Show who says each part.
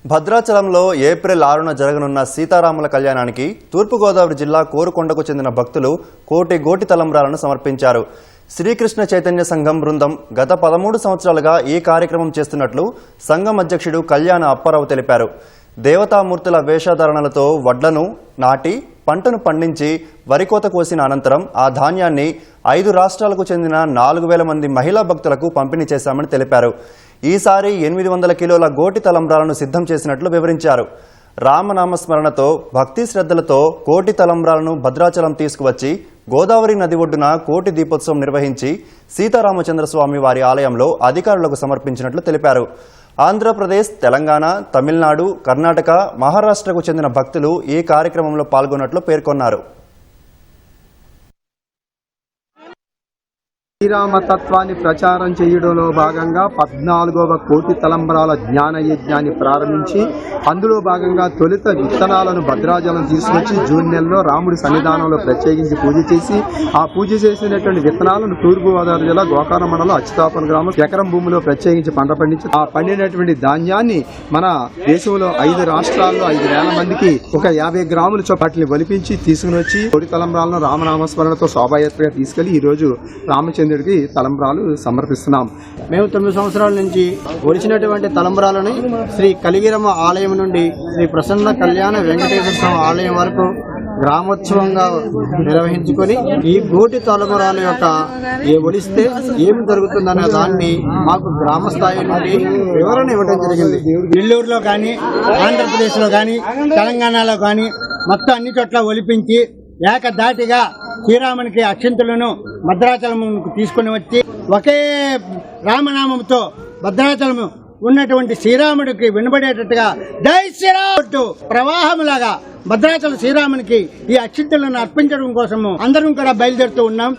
Speaker 1: భద్రాచలంలో ఏప్రిల్ 6న జరగనున్న సీతారాముల కళ్యాణానికి తూర్పుగోదావరి జిల్లా కోరుకొండకు చెందిన భక్తులు కోటి తలంబ్రాలను సమర్పించారు. శ్రీకృష్ణ చైతన్య సంఘం బృందం గత 13 సంవత్సరాలుగా ఈ కార్యక్రమం చేస్తున్నట్లు సంఘం అధ్యక్షుడు కళ్యాణ అప్పారావు తెలిపారు. దేవతామూర్తుల వేషధారణలతో వడ్లను నాటి పంటను పండించి వరికోత కోసిన అనంతరం ఆ ధాన్యాన్ని 5 రాష్ట్రాలకు చెందిన 4000 మంది మహిళా భక్తులకు పంపిణీ చేశామని తెలిపారు. ఈసారి 800 కిలోల గోటి తలంబ్రాలను సిద్ధం చేసినట్లు వివరించారు. రామనామస్మరణతో భక్తి శ్రద్ధలతో కోటి తలంబ్రాలను భద్రాచలం తీసుకువచ్చి గోదావరి నది ఒడ్డున కోటి దీపోత్సవం నిర్వహించి సీతారామచంద్రస్వామి వారి ఆలయంలో అధికారులకు సమర్పించినట్లు తెలిపారు. ఆంధ్రప్రదేశ్, తెలంగాణ, తమిళనాడు, కర్ణాటక, మహారాష్ట్రకు చెందిన భక్తులు ఈ కార్యక్రమంలో పాల్గొన్నట్లు పేర్కొన్నారు.
Speaker 2: శ్రీరామతత్వాన్ని ప్రచారం చేయడంలో భాగంగా 14వ కోటి తలంబ్రాల జ్ఞాన యజ్ఞాన్ని ప్రారంభించి అందులో భాగంగా తొలుత విత్తనాలను భద్రాచలం తీసుకొచ్చి జూన్ నెలలో రాముడి సన్నిధానంలో ప్రత్యేకించి పూజ చేసి ఆ పూజ చేసినటువంటి విత్తనాలను తూర్పుగోదావరి జిల్లా గోకర్ణ మండలం అచ్యుతాపురం గ్రామం ఎకరం భూమిలో ప్రత్యేకించి పంట పండించి ఆ పండినటువంటి ధాన్యాన్ని మన దేశంలో 5 రాష్ట్రాల్లో 5,000 మందికి ఒక 50 గ్రాముల చొప్పటిని ఒలిపించి తీసుకుని వచ్చి కోటి తలంబ్రాలను రామనామస్మరణతో శోభాయాత్రగా తీసుకెళ్లి ఈ రోజు రామచంద్రుడికి తలంబ్రాలు సమర్పిస్తున్నాం.
Speaker 3: మేము 9 సంవత్సరాల నుంచి ఒలిచినటువంటి తలంబ్రాలని శ్రీ కలిగిరమ్మ ఆలయం నుండి శ్రీ ప్రసన్న కళ్యాణ వెంకటేశ్వర స్వామి ఆలయం వరకు గ్రామోత్సవంగా నిర్వహించుకొని ఈ గోటి తలంబ్రాల యొక్క ఒలిస్తే ఏమి జరుగుతుందనే దాన్ని మాకు గ్రామ స్థాయి నుండి వివరణ ఇవ్వడం జరిగింది.
Speaker 4: నెల్లూరులో కానీ, ఆంధ్రప్రదేశ్లో కానీ, తెలంగాణలో కానీ మొత్తం అన్ని చోట్ల ఒలిపించి ఏకధాటిగా శ్రీరామునికి అక్షింతలను భద్రాచలము తీసుకుని వచ్చి ఒకే రామనామంతో భద్రాచలము ఉన్నటువంటి శ్రీరాముడికి వినబడేటట్టుగా జై శ్రీరాముడు ప్రవాహములాగా భద్రాచల శ్రీరామునికి ఈ అక్షింతలను అర్పించడం కోసము అందరం కూడా బయలుదేరుతూ ఉన్నాం.